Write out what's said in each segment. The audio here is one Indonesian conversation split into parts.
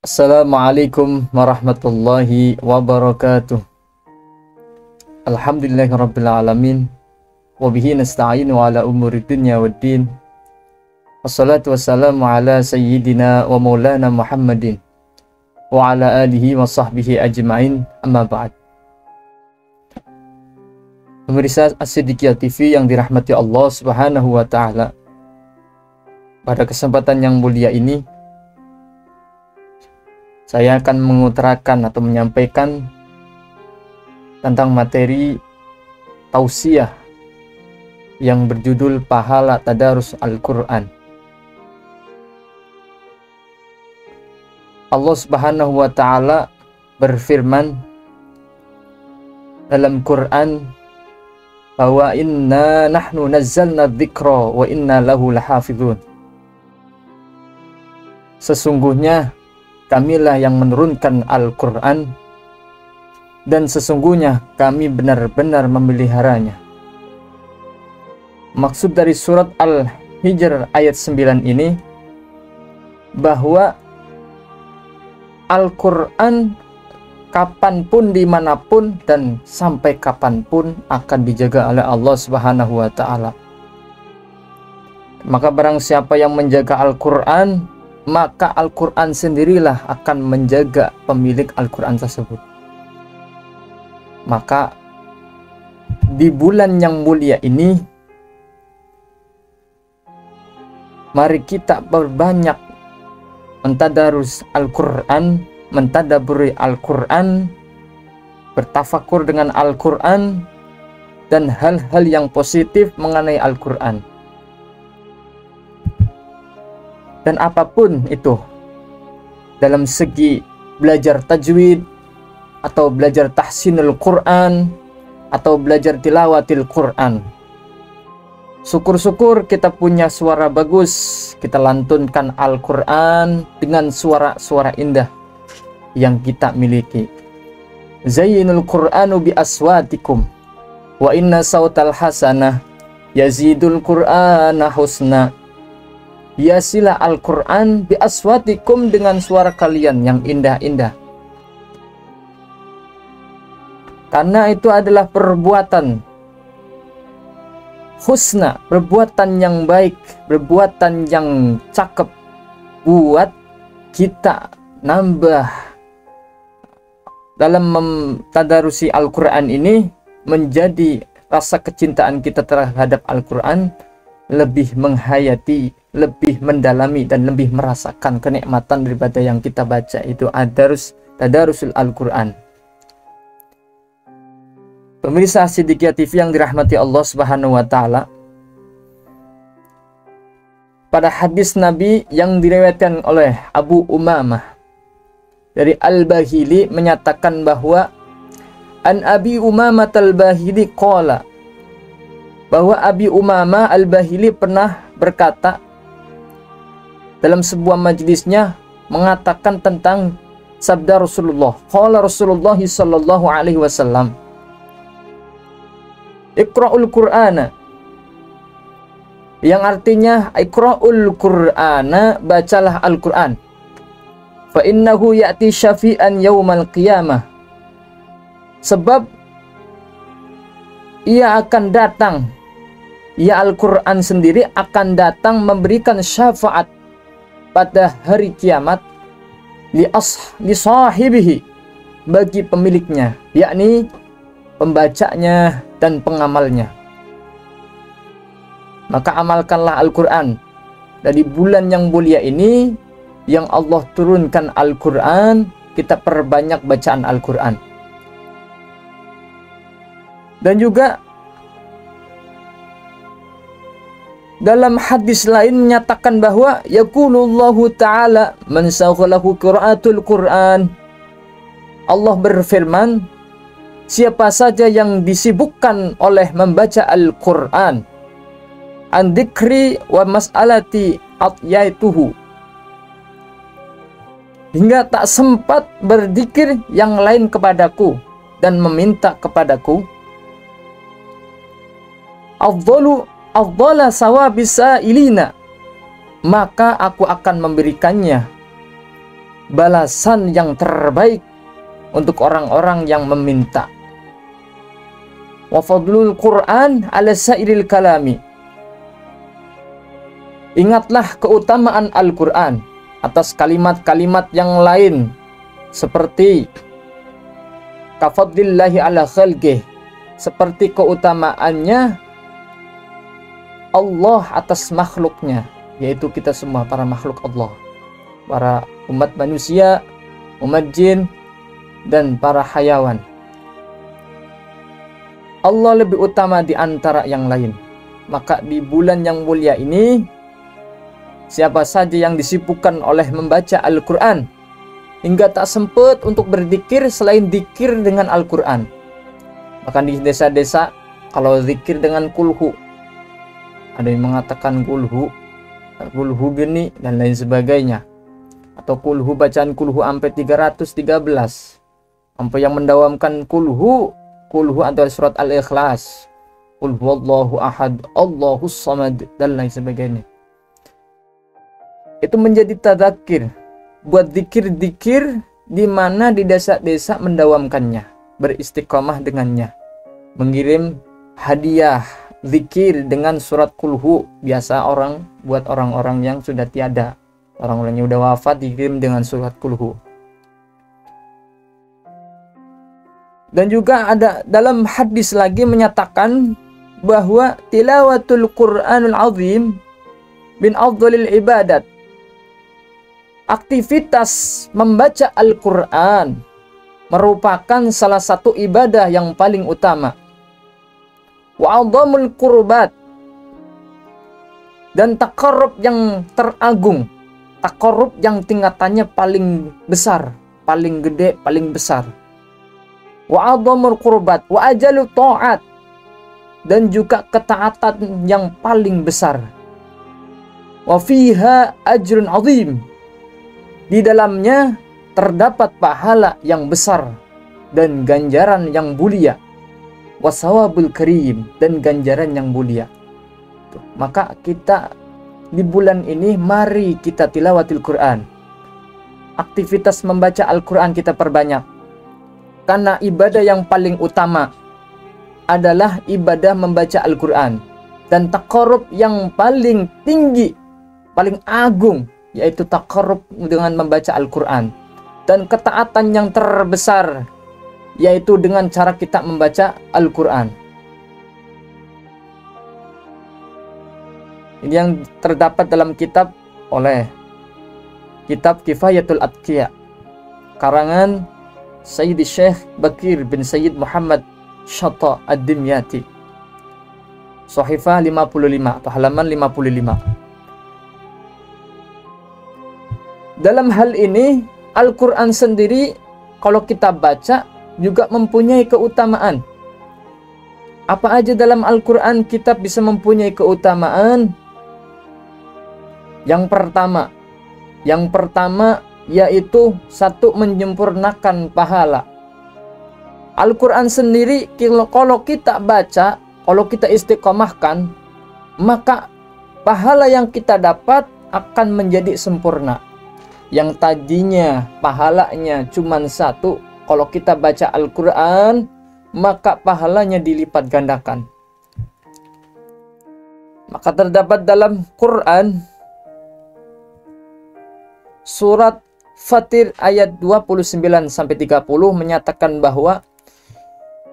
Assalamualaikum warahmatullahi wabarakatuh. Alhamdulillahirrabbilalamin. Wabihi nasta'inu ala umuri dunya waddin. Wassalatu wassalamu ala sayyidina wa maulana Muhammadin wa ala alihi wa sahbihi ajma'in, amma ba'd. Pemirsa As-Siddiqiyah TV yang dirahmati Allah subhanahu wa ta'ala, pada kesempatan yang mulia ini saya akan mengutarakan atau menyampaikan tentang materi tausiah yang berjudul Pahala Tadarus Al-Quran. Allah Subhanahu wa Ta'ala berfirman dalam Quran bahwa inna nahnu nazzalna dzikra wa inna lahu lahafizun. Sesungguhnya kamilah yang menurunkan Al-Quran, dan sesungguhnya kami benar-benar memeliharanya. Maksud dari surat Al-Hijr ayat 9 ini bahwa Al-Quran kapanpun, dimanapun, dan sampai kapanpun akan dijaga oleh Allah Subhanahu wa Ta'ala. Maka barang siapa yang menjaga Al-Quran, maka Al-Quran sendirilah akan menjaga pemilik Al-Quran tersebut. Maka di bulan yang mulia ini, mari kita berbanyak mentadarus Al-Quran, mentadaburi Al-Quran, bertafakur dengan Al-Quran, dan hal-hal yang positif mengenai Al-Quran. Dan apapun itu, dalam segi belajar tajwid, atau belajar tahsinul Quran, atau belajar tilawatil Quran, syukur-syukur kita punya suara bagus, kita lantunkan Al-Quran dengan suara-suara indah yang kita miliki. Zayyinul Qur'anu bi aswatikum wa inna sautal hasanah yazidul Qur'ana husna. Hiasilah Al-Quran bi aswatikum, dengan suara kalian yang indah-indah. Karena itu adalah perbuatan husna, perbuatan yang baik, perbuatan yang cakep, buat kita nambah dalam mentadarusi Al-Quran ini, menjadi rasa kecintaan kita terhadap Al-Quran lebih menghayati, lebih mendalami, dan lebih merasakan kenikmatan daripada yang kita baca itu tadarusul Al-Quran. Pemirsa Siddiqiyah TV yang dirahmati Allah Subhanahu wa Ta'ala, pada hadis Nabi yang diriwayatkan oleh Abu Umamah dari Al-Bahili menyatakan bahwa an Abi Umamah Al-Bahili qala, bahwa Abi Umamah Al-Bahili pernah berkata dalam sebuah majelisnya, mengatakan tentang sabda Rasulullah. Qala Rasulullah sallallahu alaihi wasallam, Iqra'ul Qur'ana, yang artinya Iqra'ul Qur'ana, bacalah Al-Quran. Fa innahu ya'ti syafi'an yaumal qiyamah, sebab ia akan datang, ia Al-Quran sendiri akan datang memberikan syafaat pada hari kiamat li sahibihi, bagi pemiliknya, yakni pembacanya dan pengamalnya. Maka amalkanlah Al-Quran. Dari bulan yang mulia ini yang Allah turunkan Al-Quran, kita perbanyak bacaan Al-Quran. Dan juga dalam hadis lain menyatakan bahwa yaqulullahu ta'ala man syaghalahu qiraatul Qur'an, Allah berfirman, siapa saja yang disibukkan oleh membaca Al-Quran, an dzikri wa mas'alati atyaituhu, hingga tak sempat berzikir yang lain kepadaku dan meminta kepadaku. Afdhala sawabis sa'ilina, maka aku akan memberikannya balasan yang terbaik untuk orang-orang yang meminta. Wa fadlul Qur'an ala sa'iril kalami, ingatlah keutamaan Al-Quran atas kalimat-kalimat yang lain, seperti kafadlillahi ala khalqih, seperti keutamaannya Allah atas makhluknya, yaitu kita semua, para makhluk Allah, para umat manusia, umat jin, dan para hayawan. Allah lebih utama di antara yang lain. Maka di bulan yang mulia ini, siapa saja yang disibukkan oleh membaca Al-Quran hingga tak sempat untuk berzikir selain zikir dengan Al-Quran. Bahkan di desa-desa, kalau zikir dengan kulhu, ada yang mengatakan kulhu geni dan lain sebagainya, atau kulhu, bacaan kulhu sampai 313, sampai yang mendawamkan kulhu antara surat Al-Ikhlas, qul huwallahu ahad, Allahus samad, dan lain sebagainya. Itu menjadi tadzakir buat zikir-zikir di mana di desa-desa mendawamkannya, beristiqomah dengannya, mengirim hadiah zikir dengan surat kulhu. Biasa buat orang-orang yang sudah tiada, orang-orang yang sudah wafat, dikirim dengan surat kulhu. Dan juga ada dalam hadis lagi menyatakan bahwa tilawatul Qur'anul azim min afdhalil ibadat, aktivitas membaca Al-Quran merupakan salah satu ibadah yang paling utama. Wa a'dhamul qurbat, dan taqarrub yang teragung, taqarrub yang tingkatannya paling besar, paling gede, paling besar. Wa a'dhamul qurbat wa ajalu ta'at, dan juga ketaatan yang paling besar. Wa fiha ajrun azim, di dalamnya terdapat pahala yang besar dan ganjaran yang mulia. Wasawabul karim, dan ganjaran yang mulia. Maka kita di bulan ini, mari kita tilawatil Quran. Aktivitas membaca Al-Quran kita perbanyak, karena ibadah yang paling utama adalah ibadah membaca Al-Quran, dan taqarrub yang paling tinggi, paling agung, yaitu taqarrub dengan membaca Al-Quran, dan ketaatan yang terbesar yaitu dengan cara kita membaca Al-Quran. Ini yang terdapat dalam kitab kitab Kifayatul Atqiya, karangan Sayyid Syekh Bakir bin Sayyid Muhammad Shatta Ad-Dimyati, Shahifah 55 atau halaman 55. Dalam hal ini, Al-Quran sendiri kalau kita baca juga mempunyai keutamaan. Apa aja dalam Al-Quran kitab bisa mempunyai keutamaan? Yang pertama yaitu satu, menyempurnakan pahala. Al-Quran sendiri kalau kita baca, kalau kita istiqomahkan, maka pahala yang kita dapat akan menjadi sempurna. Yang tadinya pahalanya cuma satu, kalau kita baca Al-Quran, maka pahalanya dilipat gandakan. Maka terdapat dalam Quran surat Fatir ayat 29-30 menyatakan bahwa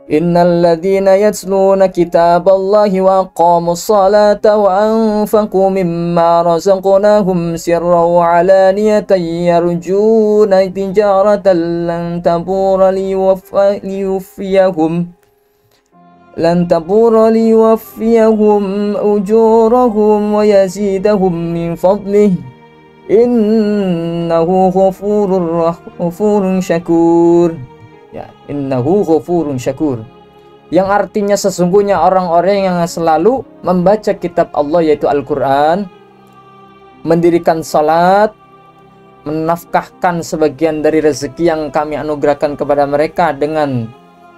Innal ladzina yatluna kitaballahi wa aqamus salata wa anfaqu mimma razaqnahum sirran wa alaniyatan yarjuna tijaratan lan tabura liwaffiyahum ujurahum wa yazidahum min fadlih innahu ghafurun syakur. Ya, innahu ghafurun syakur. yang artinya sesungguhnya orang-orang yang selalu membaca kitab Allah yaitu Al-Quran, mendirikan salat, menafkahkan sebagian dari rezeki yang kami anugerahkan kepada mereka dengan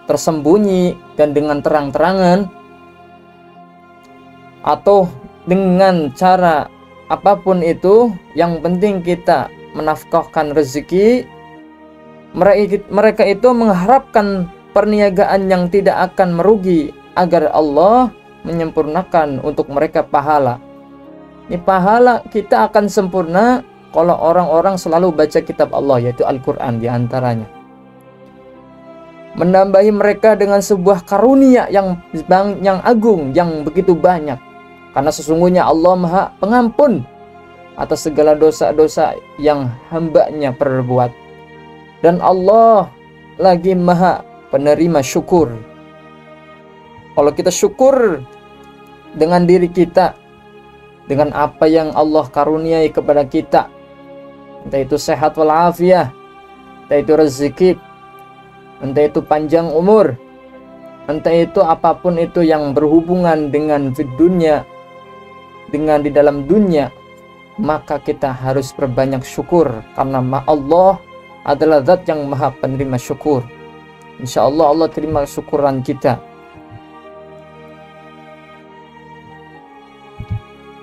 tersembunyi dan dengan terang-terangan, atau dengan cara apapun itu, yang penting kita menafkahkan rezeki. Mereka itu mengharapkan perniagaan yang tidak akan merugi agar Allah menyempurnakan untuk mereka pahala. Ini pahala kita akan sempurna kalau orang-orang selalu baca kitab Allah yaitu Al-Quran diantaranya. Menambahi mereka dengan sebuah karunia yang agung, yang begitu banyak. Karena sesungguhnya Allah Maha Pengampun atas segala dosa-dosa yang hambanya perbuat. Dan Allah lagi Maha Penerima syukur. Kalau kita syukur dengan diri kita, dengan apa yang Allah karuniai kepada kita, entah itu sehat walafiat, entah itu rezeki, entah itu panjang umur, entah itu apapun itu yang berhubungan dengan dunia, dengan di dalam dunia, maka kita harus berbanyak syukur karena Allah adalah zat yang Maha Penerima syukur. Insya Allah Allah terima syukuran kita.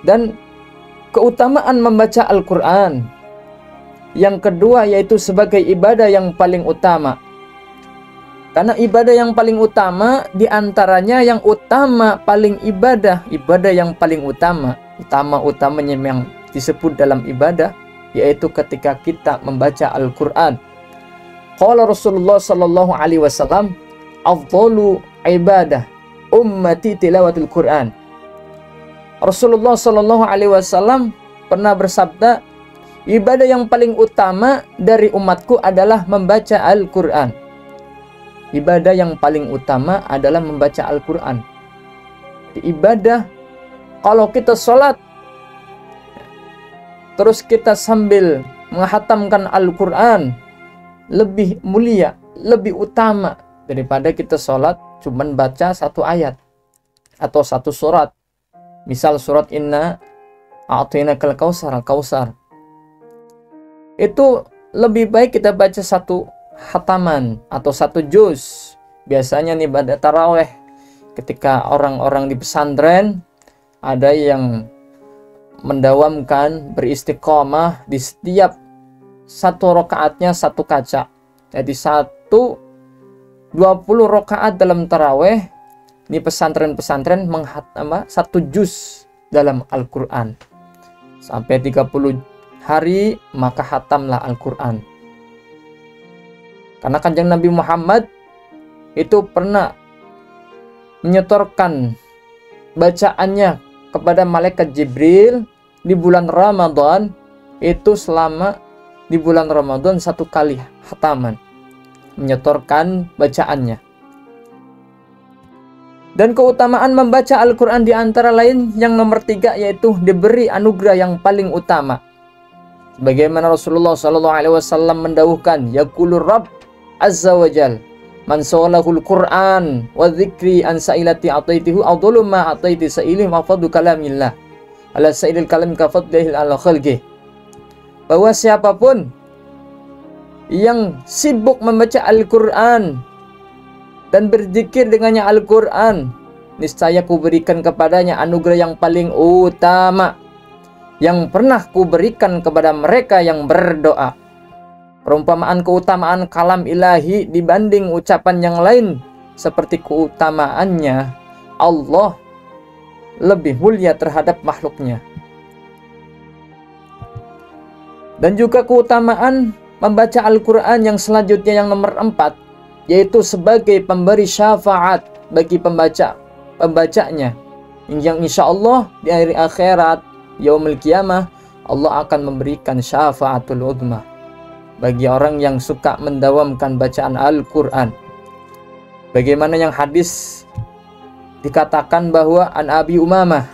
Dan keutamaan membaca Al-Quran yang kedua yaitu sebagai ibadah yang paling utama. Karena ibadah yang paling utama diantaranya yang utama paling ibadah yang paling utama-utamanya yang disebut dalam ibadah yaitu ketika kita membaca Al-Quran. Qala Rasulullah sallallahu alaihi wasallam, afdalu ibadah ummati tilawatul Quran. Rasulullah sallallahu alaihi wasallam pernah bersabda, ibadah yang paling utama dari umatku adalah membaca Al-Quran. Ibadah yang paling utama adalah membaca Al-Quran. Ibadah, kalau kita sholat, terus kita sambil menghatamkan Al-Quran, lebih mulia, lebih utama daripada kita sholat cuman baca satu ayat atau satu surat. Misal surat Inna a'tainakal Kautsar. Itu lebih baik kita baca satu khataman atau satu juz. Biasanya nih pada taraweh, ketika orang-orang di pesantren ada yang mendawamkan beristiqomah di setiap satu rakaatnya satu kaca. Jadi 20 rakaat dalam taraweh. Ini pesantren-pesantren menghatam satu juz dalam Al-Quran. Sampai 30 hari maka hatamlah Al-Quran. Karena Kanjeng Nabi Muhammad itu pernah menyetorkan bacaannya kepada malaikat Jibril di bulan Ramadan, itu selama di bulan Ramadan satu kali khataman, menyetorkan bacaannya. Dan keutamaan membaca Al-Quran di antara lain yang nomor 3 yaitu diberi anugerah yang paling utama. Bagaimana Rasulullah SAW mendawuhkan, yaqulur Rabb Azza wa Jal, man sawalahul Qur'an wa dzikri an sa'ilati ataitihu adulu ma ataiti sa'ilih wa fadlu kalamillah ala sa'ilil kalam ka fadlihil ala khalqih. Bahwa siapapun yang sibuk membaca Al-Quran dan berzikir dengannya Al-Quran, niscaya kuberikan kepadanya anugerah yang paling utama yang pernah kuberikan kepada mereka yang berdoa. Perumpamaan keutamaan kalam ilahi dibanding ucapan yang lain seperti keutamaannya Allah lebih mulia terhadap makhluknya. Dan juga keutamaan membaca Al-Quran yang selanjutnya yang nomor 4 yaitu sebagai pemberi syafaat bagi pembacanya, yang insya Allah di hari akhirat yaumul qiyamah Allah akan memberikan syafaatul udhma bagi orang yang suka mendawamkan bacaan Al-Quran. Bagaimana yang hadis dikatakan bahwa an Abi Umamah,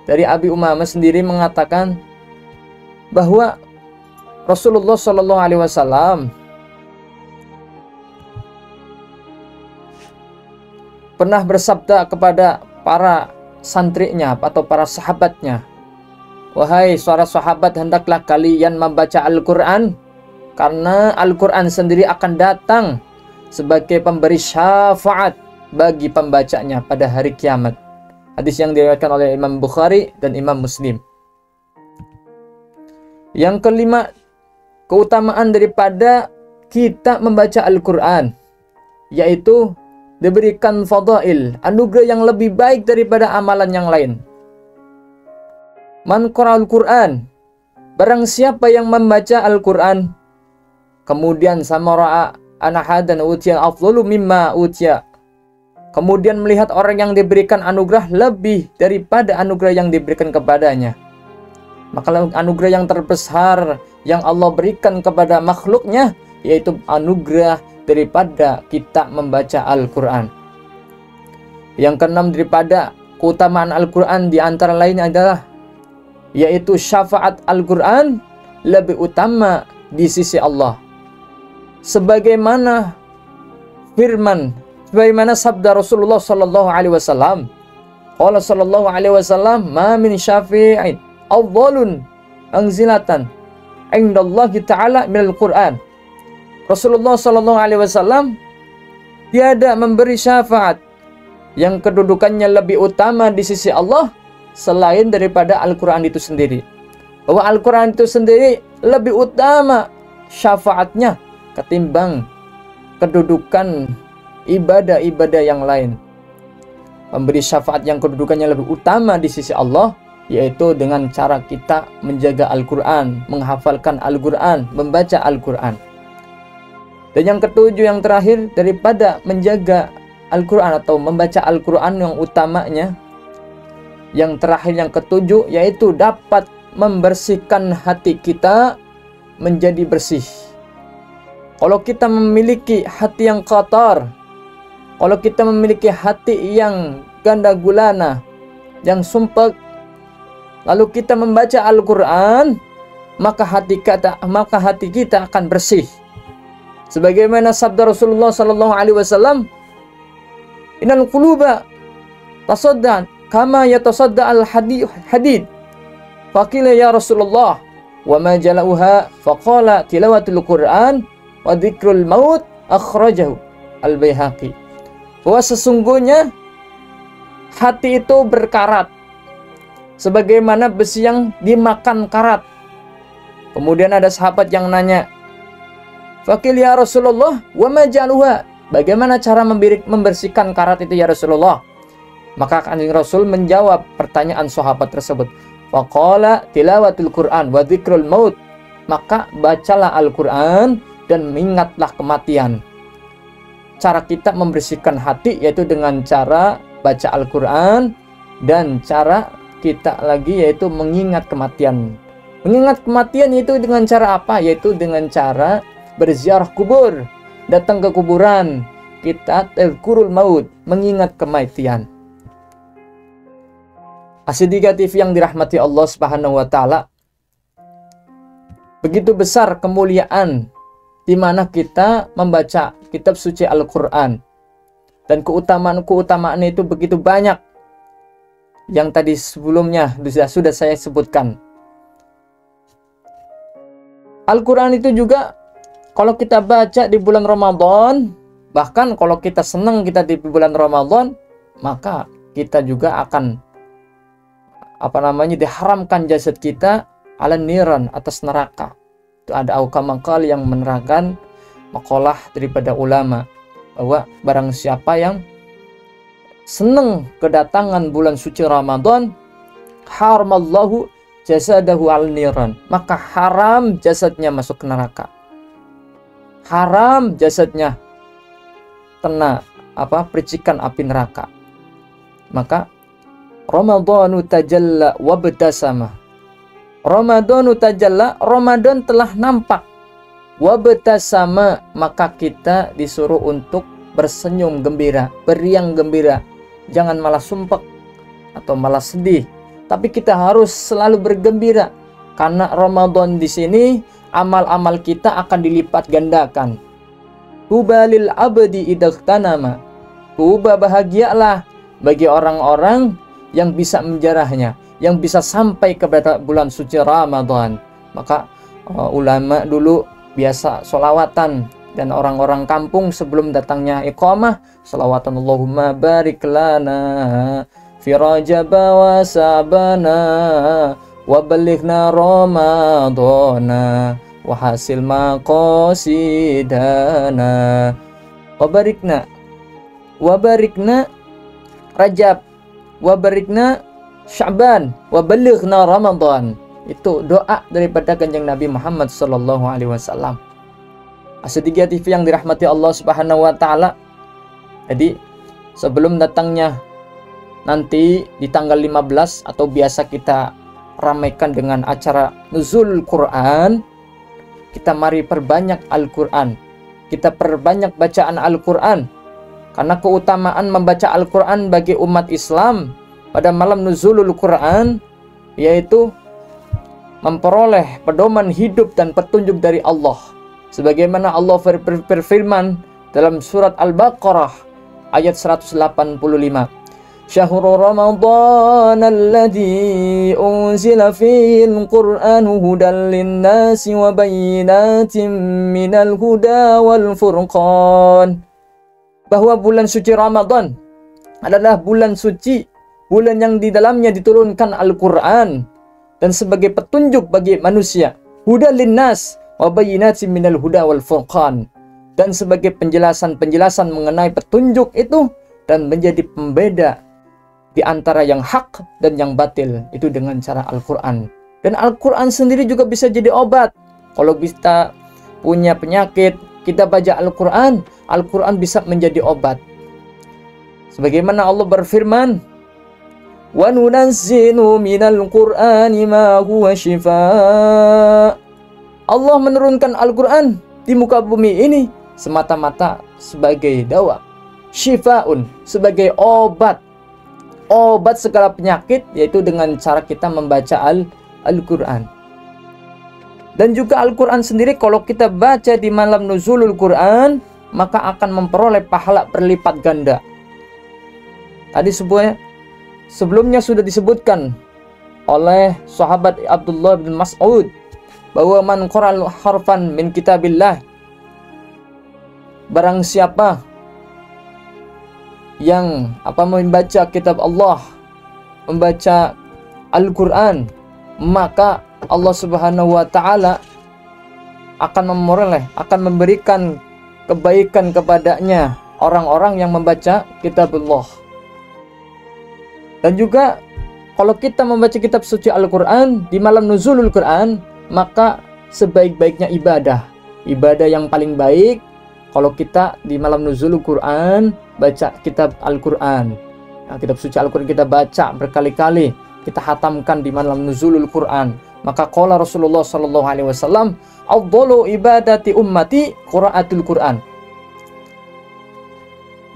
dari Abi Umamah sendiri mengatakan bahwa Rasulullah Shallallahu Alaihi Wasallam pernah bersabda kepada para santrinya atau para sahabatnya, "Wahai para sahabat, hendaklah kalian membaca Al-Quran, karena Al-Quran sendiri akan datang sebagai pemberi syafaat bagi pembacanya pada hari kiamat." Hadis yang diriwayatkan oleh Imam Bukhari dan Imam Muslim. Yang kelima, keutamaan daripada kita membaca Al-Quran, yaitu diberikan fadail, anugerah yang lebih baik daripada amalan yang lain. Man qara'al Quran, barang siapa yang membaca Al-Quran, kemudian samara'a anahadan utiya afdalu mimma utiya, kemudian melihat orang yang diberikan anugerah lebih daripada anugerah yang diberikan kepadanya, maka anugerah yang terbesar yang Allah berikan kepada makhluknya yaitu anugerah daripada kita membaca Al-Quran. Yang keenam, daripada keutamaan Al-Quran di antara lain adalah yaitu syafaat Al-Quran lebih utama di sisi Allah. Sebagaimana sabda Rasulullah sallallahu alaihi wasallam, qala sallallahu alaihi wasallam, "Ma min syafi'in afdalun anzilatan indallahi ta'ala minal Qur'an." Rasulullah sallallahu alaihi wasallam tiada memberi syafaat yang kedudukannya lebih utama di sisi Allah selain daripada Al-Quran itu sendiri. Bahwa Al-Quran itu sendiri lebih utama syafaatnya ketimbang kedudukan ibadah-ibadah yang lain. Memberi syafaat yang kedudukannya lebih utama di sisi Allah yaitu dengan cara kita menjaga Al-Quran, menghafalkan Al-Quran, membaca Al-Quran. Dan yang ketujuh, yang terakhir, daripada menjaga Al-Quran atau membaca Al-Quran yang utamanya, yang terakhir, yang ketujuh, yaitu dapat membersihkan hati kita menjadi bersih. Kalau kita memiliki hati yang kotor, kalau kita memiliki hati yang ganda gulana, yang sumpek, lalu kita membaca Al-Quran, maka hati kita akan bersih. Sebagaimana sabda Rasulullah sallallahu alaihi wasallam, "Innal quluba tasadda kama yatasadda al-hadid." Faqila ya Rasulullah, "Wa ma jalauha?" Faqala tilawatul Quran wa dzikrul maut, akhrajahu Al-Baihaqi. Bahwa sesungguhnya hati itu berkarat sebagaimana besi yang dimakan karat. Kemudian ada sahabat yang nanya, "Faqil ya Rasulullah, wa ma jaluha?" Bagaimana cara membersihkan karat itu ya Rasulullah? Maka Kanjeng Rasul menjawab pertanyaan sahabat tersebut. Faqala tilawatul Quran wa dzikrul maut. Maka bacalah Al-Quran dan mengingatlah kematian. Cara kita membersihkan hati yaitu dengan cara baca Al-Quran, dan cara kita lagi yaitu mengingat kematian. Mengingat kematian itu dengan cara apa? Yaitu dengan cara berziarah kubur, datang ke kuburan, kita tadhkurul maut, mengingat kematian. As-Siddiqah TV yang dirahmati Allah Subhanahu wa taala, begitu besar kemuliaan di mana kita membaca kitab suci Al-Qur'an, dan keutamaan itu begitu banyak yang tadi sebelumnya sudah saya sebutkan. Al-Quran itu juga kalau kita baca di bulan Ramadan, bahkan kalau kita senang kita di bulan Ramadan, maka kita juga akan diharamkan jasad kita ala niran, atas neraka. Itu ada aukamangkal yang menerangkan makalah daripada ulama bahwa barang siapa yang senang kedatangan bulan suci Ramadan, haramallahu jasadahu al niran, maka haram jasadnya masuk ke neraka. Haram jasadnya kena percikan api neraka. Maka Ramadhanu tajalla wabtasama. Ramadhanu tajalla, Ramadan telah nampak. Wabtasama, maka kita disuruh untuk bersenyum gembira, beriang gembira. Jangan malah sumpek atau malah sedih, tapi kita harus selalu bergembira karena Ramadan di sini amal-amal kita akan dilipat gandakan. Tubalil abdi idaqtanama, menurutku bahagialah bagi orang-orang yang bisa menjarahnya, yang bisa sampai kepada bulan suci Ramadan. Maka ulama dulu biasa sholawatan, dan orang-orang kampung sebelum datangnya iqamah sholawatan Allahumma barik lana fi Rajab wa Sabana wa balighna Ramadana wa hasil maqasidana wa barikna Rajab wa barikna Sya'ban wa balighna Ramadan. Itu doa daripada Kanjeng Nabi Muhammad sallallahu alaihi wasallam. As-Siddiqiyah TV yang dirahmati Allah Subhanahu wa taala. Jadi sebelum datangnya nanti di tanggal 15 atau biasa kita ramaikan dengan acara Nuzul Quran, kita mari perbanyak Al-Quran. Kita perbanyak bacaan Al-Quran. Karena keutamaan membaca Al-Quran bagi umat Islam pada malam Nuzulul Quran yaitu memperoleh pedoman hidup dan petunjuk dari Allah. Sebagaimana Allah berfirman dalam surat Al-Baqarah ayat 185. Syahrul Ramadan alladzi unzila fihi al-Qur'anu hudan lin-nasi wa bayyinatin minal huda wal furqan. Bahwa bulan suci Ramadan adalah bulan suci, bulan yang di dalamnya diturunkan Al-Quran dan sebagai petunjuk bagi manusia. Hudan lin-nas wa bayyinatin minal huda wal furqan, dan sebagai penjelasan-penjelasan mengenai petunjuk itu dan menjadi pembeda di antara yang hak dan yang batil itu dengan cara Al-Quran. Dan Al-Quran sendiri juga bisa jadi obat. Kalau kita punya penyakit, kita baca Al-Quran, Al-Quran bisa menjadi obat. Sebagaimana Allah berfirman, wa nunazzilu minal Qur'ani ma huwa shifaa. Allah menurunkan Al-Quran di muka bumi ini semata-mata sebagai dawa, syifaun, sebagai obat segala penyakit, yaitu dengan cara kita membaca Al-Quran. Dan juga Al-Quran sendiri kalau kita baca di malam Nuzulul Quran, maka akan memperoleh pahala berlipat ganda. Tadi sebelumnya sudah disebutkan oleh sahabat Abdullah bin Mas'ud bahwa man qara'al harfan min kitabillah, barang siapa yang membaca kitab Allah, membaca Al-Quran, maka Allah Subhanahu wa taala akan memberikan kebaikan kepadanya orang-orang yang membaca kitab Allah. Dan juga kalau kita membaca kitab suci Al-Quran di malam Nuzulul Quran, maka sebaik-baiknya ibadah yang paling baik kalau kita di malam Nuzulul Quran baca kitab Al-Quran. Nah, kitab suci Al-Quran kita baca berkali-kali, kita hatamkan di malam Nuzulul Quran. Maka qala Rasulullah sallallahu alaihi wasallam, afdalu ibadati ummati qiraatul Quran.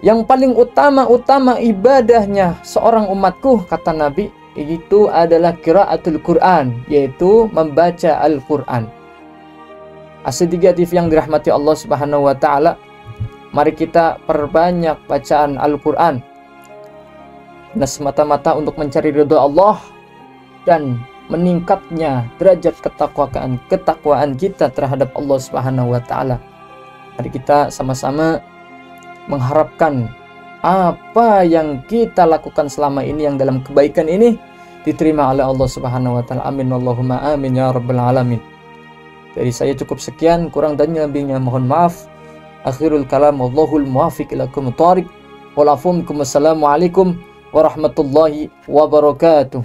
Yang paling utama ibadahnya seorang umatku, kata Nabi, itu adalah qiraatul Quran, yaitu membaca Al-Quran. As-Siddiqiyah TV yang dirahmati Allah Subhanahu wa taala, mari kita perbanyak bacaan Al-Quran. Nah, semata-mata untuk mencari ridha Allah dan meningkatnya derajat ketakwaan kita terhadap Allah Subhanahu wa taala. Mari kita sama-sama mengharapkan apa yang kita lakukan selama ini yang dalam kebaikan ini diterima oleh Allah Subhanahu wa taala. Amin Allahumma amin ya rabbal alamin. Dari saya cukup sekian, kurang dan lebihnya mohon maaf. Akhirul kalam, wallahul muwaffiq ila aqwamit thariq. Wassalamualaikum warahmatullahi wabarakatuh.